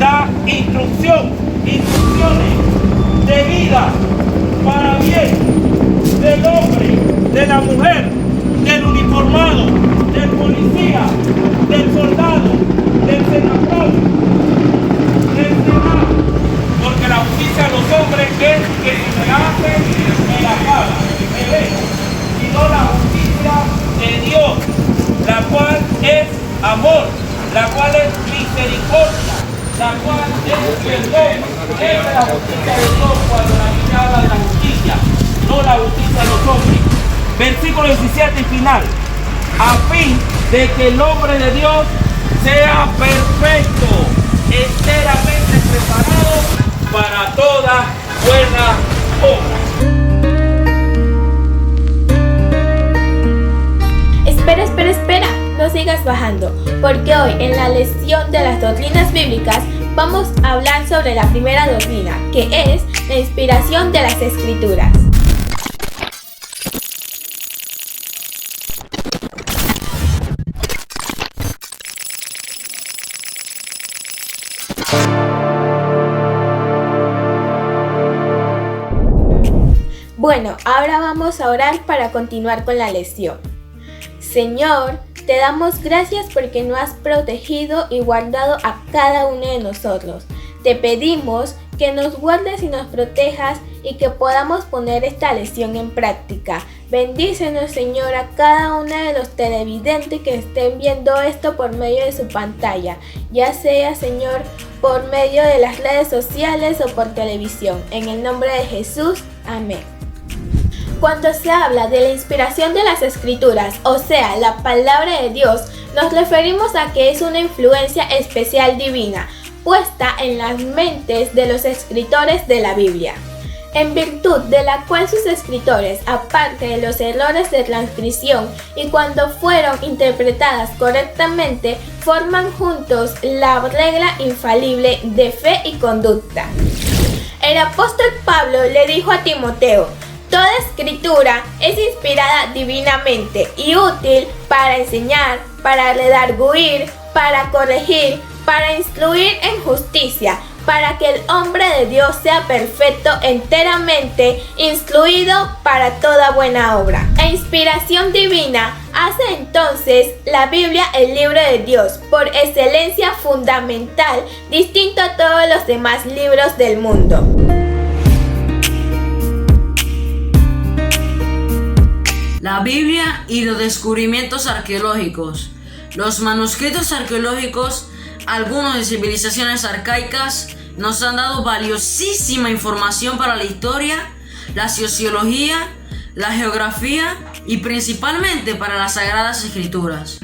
da instrucciones de vida para bien del hombre, de la mujer, del uniformado, del policía, del soldado, del senador, del senado, porque la justicia de los hombres es que se hace en la paga, sino la justicia de Dios, la cual es amor, la cual es misericordia, la cual es perdón. Esa es la justicia de Dios cuando la Biblia habla de la justicia, no la justicia de los hombres. Versículo 17 y final. A fin de que el hombre de Dios sea perfecto, enteramente preparado para toda buena obra. Espera, no sigas bajando, porque hoy en la lección de las doctrinas bíblicas vamos a hablar sobre la primera doctrina, que es la inspiración de las Escrituras. Bueno, ahora vamos a orar para continuar con la lección. Señor, te damos gracias porque nos has protegido y guardado a cada uno de nosotros. Te pedimos que nos guardes y nos protejas y que podamos poner esta lección en práctica. Bendícenos, Señor, a cada uno de los televidentes que estén viendo esto por medio de su pantalla, ya sea, Señor, por medio de las redes sociales o por televisión. En el nombre de Jesús, amén. Cuando se habla de la inspiración de las Escrituras, o sea, la palabra de Dios, nos referimos a que es una influencia especial divina, puesta en las mentes de los escritores de la Biblia, en virtud de la cual sus escritores, aparte de los errores de transcripción y cuando fueron interpretadas correctamente, forman juntos la regla infalible de fe y conducta. El apóstol Pablo le dijo a Timoteo: toda escritura es inspirada divinamente y útil para enseñar, para redarguir, para corregir, para instruir en justicia, para que el hombre de Dios sea perfecto, enteramente instruido para toda buena obra. La inspiración divina hace entonces la Biblia el libro de Dios, por excelencia fundamental, distinto a todos los demás libros del mundo. La Biblia y los descubrimientos arqueológicos. Los manuscritos arqueológicos, algunos de civilizaciones arcaicas, nos han dado valiosísima información para la historia, la sociología, la geografía y principalmente para las Sagradas Escrituras.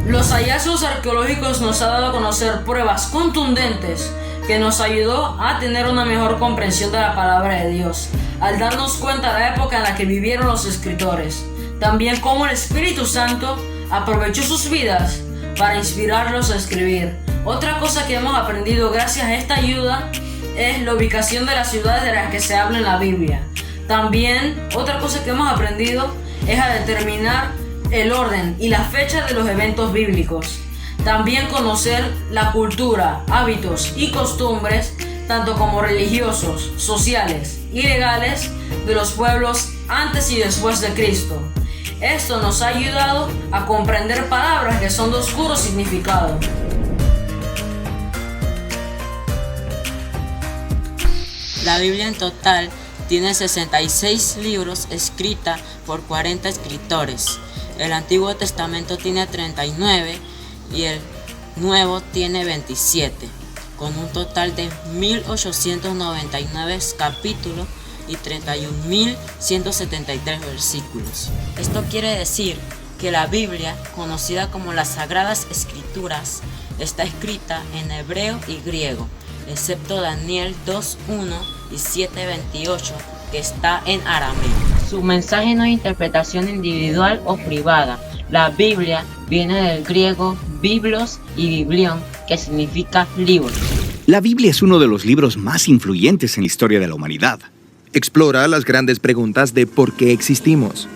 Los hallazgos arqueológicos nos han dado a conocer pruebas contundentes que nos ayudó a tener una mejor comprensión de la palabra de Dios, al darnos cuenta de la época en la que vivieron los escritores. También cómo el Espíritu Santo aprovechó sus vidas para inspirarlos a escribir. Otra cosa que hemos aprendido gracias a esta ayuda es la ubicación de las ciudades de las que se habla en la Biblia. También otra cosa que hemos aprendido es a determinar el orden y la fecha de los eventos bíblicos. También conocer la cultura, hábitos y costumbres, tanto como religiosos, sociales y legales, de los pueblos antes y después de Cristo. Esto nos ha ayudado a comprender palabras que son de oscuro significado. La Biblia en total tiene 66 libros escrita por 40 escritores. El Antiguo Testamento tiene 39 y el Nuevo tiene 27, con un total de 1899 capítulos y 31.173 versículos. Esto quiere decir que la Biblia, conocida como las Sagradas Escrituras, está escrita en hebreo y griego, excepto Daniel 2:1 y 7:28, que está en arameo. Su mensaje no es interpretación individual o privada. La Biblia viene del griego biblos y biblión, que significa libro. La Biblia es uno de los libros más influyentes en la historia de la humanidad. Explora las grandes preguntas de por qué existimos.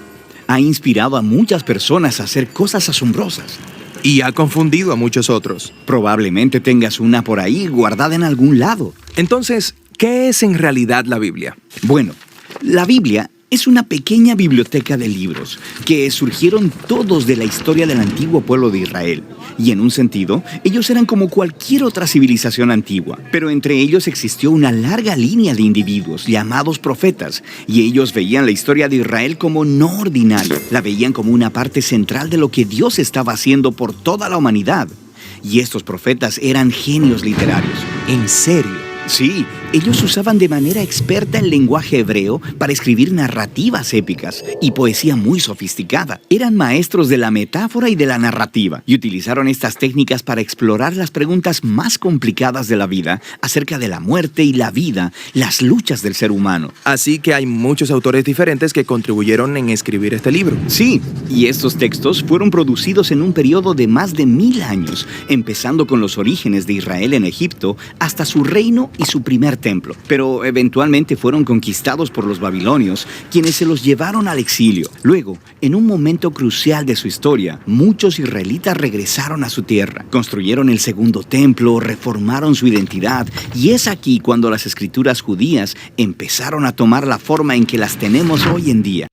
Ha inspirado a muchas personas a hacer cosas asombrosas. Y ha confundido a muchos otros. Probablemente tengas una por ahí guardada en algún lado. Entonces, ¿qué es en realidad la Biblia? Bueno, la Biblia es una pequeña biblioteca de libros que surgieron todos de la historia del antiguo pueblo de Israel. Y en un sentido, ellos eran como cualquier otra civilización antigua. Pero entre ellos existió una larga línea de individuos llamados profetas. Y ellos veían la historia de Israel como no ordinaria. La veían como una parte central de lo que Dios estaba haciendo por toda la humanidad. Y estos profetas eran genios literarios. ¿En serio? Sí, ellos usaban de manera experta el lenguaje hebreo para escribir narrativas épicas y poesía muy sofisticada. Eran maestros de la metáfora y de la narrativa y utilizaron estas técnicas para explorar las preguntas más complicadas de la vida acerca de la muerte y la vida, las luchas del ser humano. Así que hay muchos autores diferentes que contribuyeron en escribir este libro. Sí, y estos textos fueron producidos en un periodo de más de 1000 años, empezando con los orígenes de Israel en Egipto hasta su reino y su primer templo. Pero eventualmente fueron conquistados por los babilonios, quienes se los llevaron al exilio. Luego, en un momento crucial de su historia, muchos israelitas regresaron a su tierra, construyeron el segundo templo, reformaron su identidad, y es aquí cuando las escrituras judías empezaron a tomar la forma en que las tenemos hoy en día.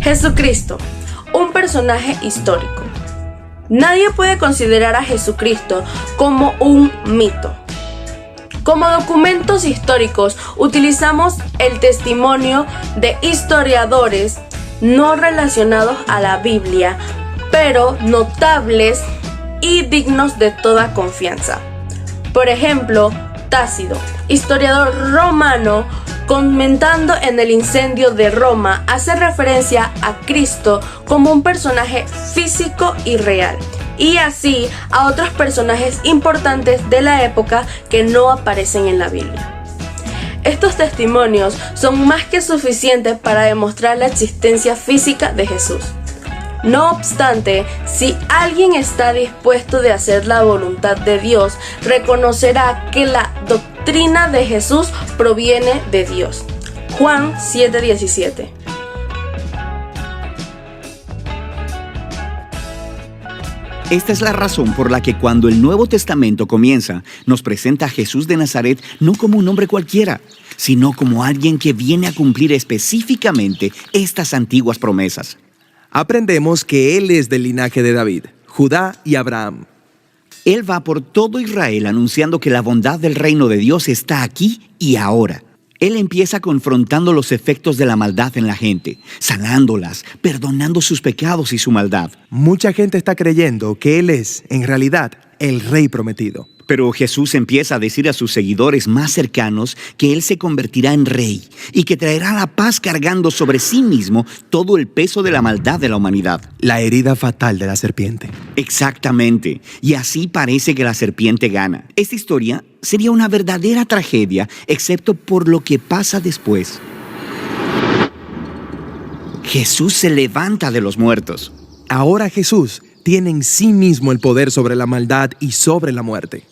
Jesucristo, un personaje histórico. Nadie puede considerar a Jesucristo como un mito. Como documentos históricos, utilizamos el testimonio de historiadores no relacionados a la Biblia, pero notables y dignos de toda confianza. Por ejemplo, Tácito, historiador romano, comentando en el incendio de Roma, hace referencia a Cristo como un personaje físico y real, y así a otros personajes importantes de la época que no aparecen en la Biblia. Estos testimonios son más que suficientes para demostrar la existencia física de Jesús. No obstante, si alguien está dispuesto de hacer la voluntad de Dios, reconocerá que la doctrina de Jesús proviene de Dios. Juan 7:17. Esta es la razón por la que cuando el Nuevo Testamento comienza, nos presenta a Jesús de Nazaret no como un hombre cualquiera, sino como alguien que viene a cumplir específicamente estas antiguas promesas. Aprendemos que Él es del linaje de David, Judá y Abraham. Él va por todo Israel anunciando que la bondad del reino de Dios está aquí y ahora. Él empieza confrontando los efectos de la maldad en la gente, sanándolas, perdonando sus pecados y su maldad. Mucha gente está creyendo que Él es, en realidad, el Rey prometido. Pero Jesús empieza a decir a sus seguidores más cercanos que Él se convertirá en Rey y que traerá la paz cargando sobre sí mismo todo el peso de la maldad de la humanidad. La herida fatal de la serpiente. Exactamente. Y así parece que la serpiente gana. Esta historia sería una verdadera tragedia, excepto por lo que pasa después. Jesús se levanta de los muertos. Ahora Jesús tiene en sí mismo el poder sobre la maldad y sobre la muerte.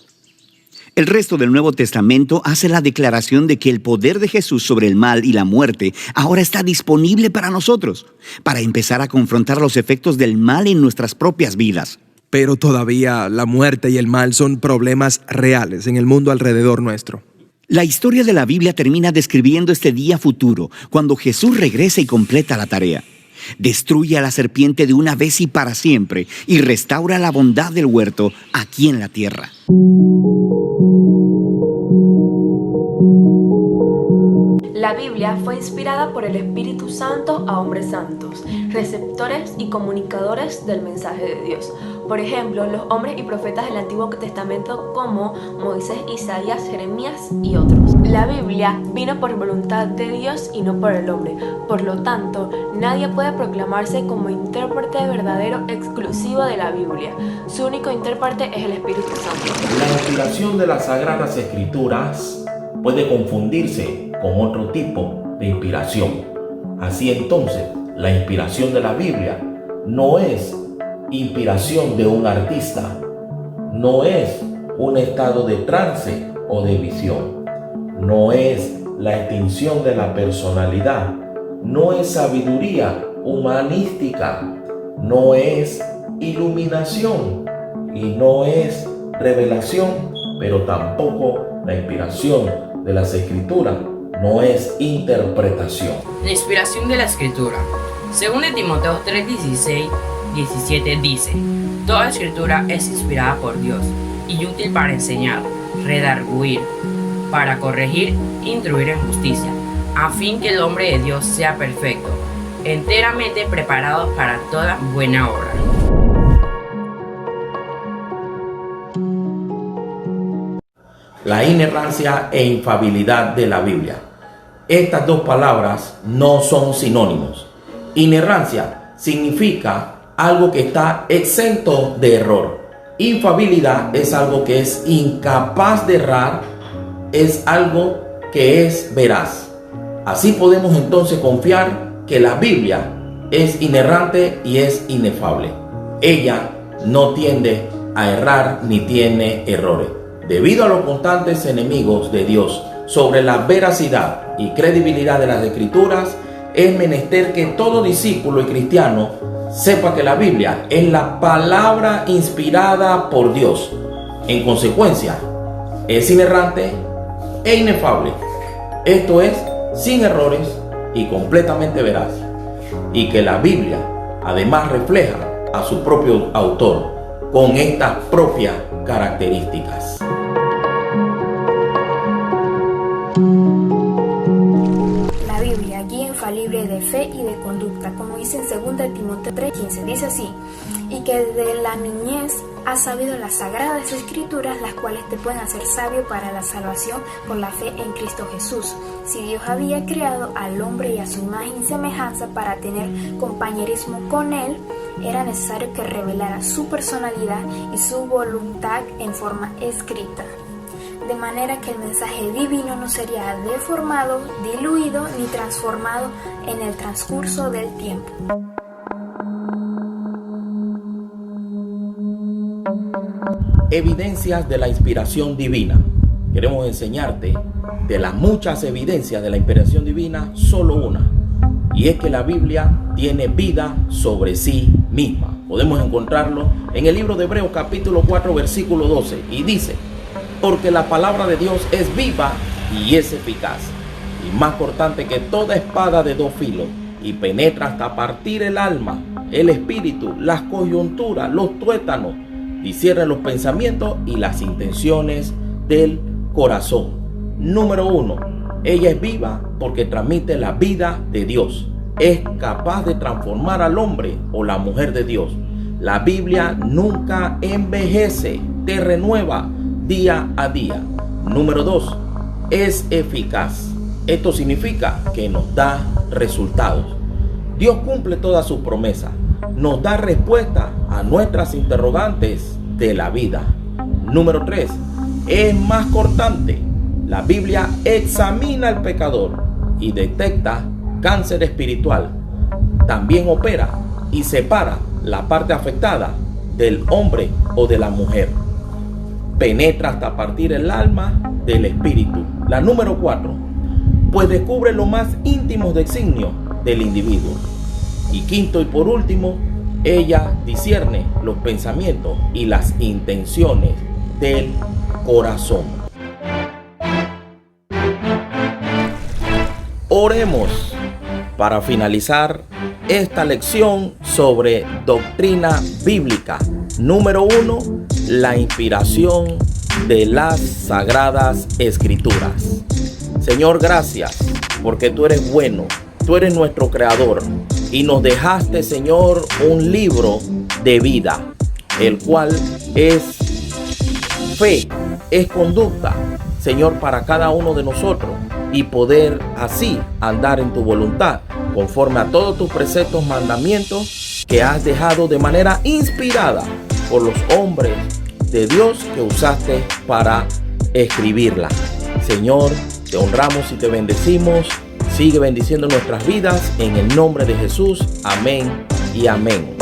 El resto del Nuevo Testamento hace la declaración de que el poder de Jesús sobre el mal y la muerte ahora está disponible para nosotros, para empezar a confrontar los efectos del mal en nuestras propias vidas. Pero todavía la muerte y el mal son problemas reales en el mundo alrededor nuestro. La historia de la Biblia termina describiendo este día futuro, cuando Jesús regresa y completa la tarea. Destruye a la serpiente de una vez y para siempre y restaura la bondad del huerto aquí en la tierra. La Biblia fue inspirada por el Espíritu Santo a hombres santos, receptores y comunicadores del mensaje de Dios. Por ejemplo, los hombres y profetas del Antiguo Testamento como Moisés, Isaías, Jeremías y otros. La Biblia vino por voluntad de Dios y no por el hombre. Por lo tanto, nadie puede proclamarse como intérprete verdadero exclusivo de la Biblia. Su único intérprete es el Espíritu Santo. La inspiración de las Sagradas Escrituras puede confundirse con otro tipo de inspiración. Así entonces, la inspiración de la Biblia no es inspiración de un artista, no es un estado de trance o de visión, no es la extinción de la personalidad, no es sabiduría humanística, no es iluminación y no es revelación, pero tampoco la inspiración de las Escrituras no es interpretación. La inspiración de la Escritura. Según de Timoteo 3:16-17 dice: Toda Escritura es inspirada por Dios y útil para enseñar, redarguir, para corregir, instruir en justicia, a fin que el hombre de Dios sea perfecto, enteramente preparado para toda buena obra. La inerrancia e infalibilidad de la Biblia. Estas dos palabras no son sinónimos. Inerrancia significa algo que está exento de error. Infalibilidad es algo que es incapaz de errar, es algo que es veraz. Así podemos entonces confiar que la Biblia es inerrante y es inefable. Ella no tiende a errar ni tiene errores. Debido a los constantes enemigos de Dios sobre la veracidad y credibilidad de las Escrituras, es menester que todo discípulo y cristiano sepa que la Biblia es la palabra inspirada por Dios. En consecuencia, es inerrante e inefable. Esto es, sin errores y completamente veraz. Y que la Biblia además refleja a su propio autor con estas propias características. La Biblia, guía infalible de fe y de conducta, como dice en 2 Timoteo 3:15, dice así: y que desde la niñez has sabido las sagradas escrituras, las cuales te pueden hacer sabio para la salvación por la fe en Cristo Jesús. Si Dios había creado al hombre y a su imagen y semejanza para tener compañerismo con él, era necesario que revelara su personalidad y su voluntad en forma escrita, de manera que el mensaje divino no sería deformado, diluido ni transformado en el transcurso del tiempo. Evidencias de la inspiración divina. Queremos enseñarte de las muchas evidencias de la inspiración divina, solo una, y es que la Biblia tiene vida sobre sí misma. Podemos encontrarlo en el libro de Hebreos capítulo 4 versículo 12, y dice: porque la palabra de Dios es viva y es eficaz, y más cortante que toda espada de dos filos, y penetra hasta partir el alma, el espíritu, las coyunturas, los tuétanos, discierne los pensamientos y las intenciones del corazón. Número 1. Ella es viva porque transmite la vida de Dios. Es capaz de transformar al hombre o la mujer de Dios. La Biblia nunca envejece. te renueva día a día. Número 2, es eficaz. Esto significa que nos da resultados. Dios cumple todas sus promesas. Nos da respuesta a nuestras interrogantes de la vida. Número 3, es más cortante. La Biblia examina al pecador y detecta cáncer espiritual. También opera y separa la parte afectada del hombre o de la mujer. Penetra hasta partir el alma del espíritu. La número 4, pues descubre los más íntimos designios del individuo. Y quinto y por último, ella discierne los pensamientos y las intenciones del corazón. Oremos para finalizar esta lección sobre doctrina bíblica. Número 1, la inspiración de las Sagradas Escrituras. Señor, gracias porque tú eres bueno, tú eres nuestro creador y nos dejaste, Señor, un libro de vida, el cual es fe, es conducta, Señor, para cada uno de nosotros y poder así andar en tu voluntad conforme a todos tus preceptos, mandamientos que has dejado de manera inspirada por los hombres de Dios que usaste para escribirla. Señor, te honramos y te bendecimos. Sigue bendiciendo nuestras vidas en el nombre de Jesús. Amén y amén.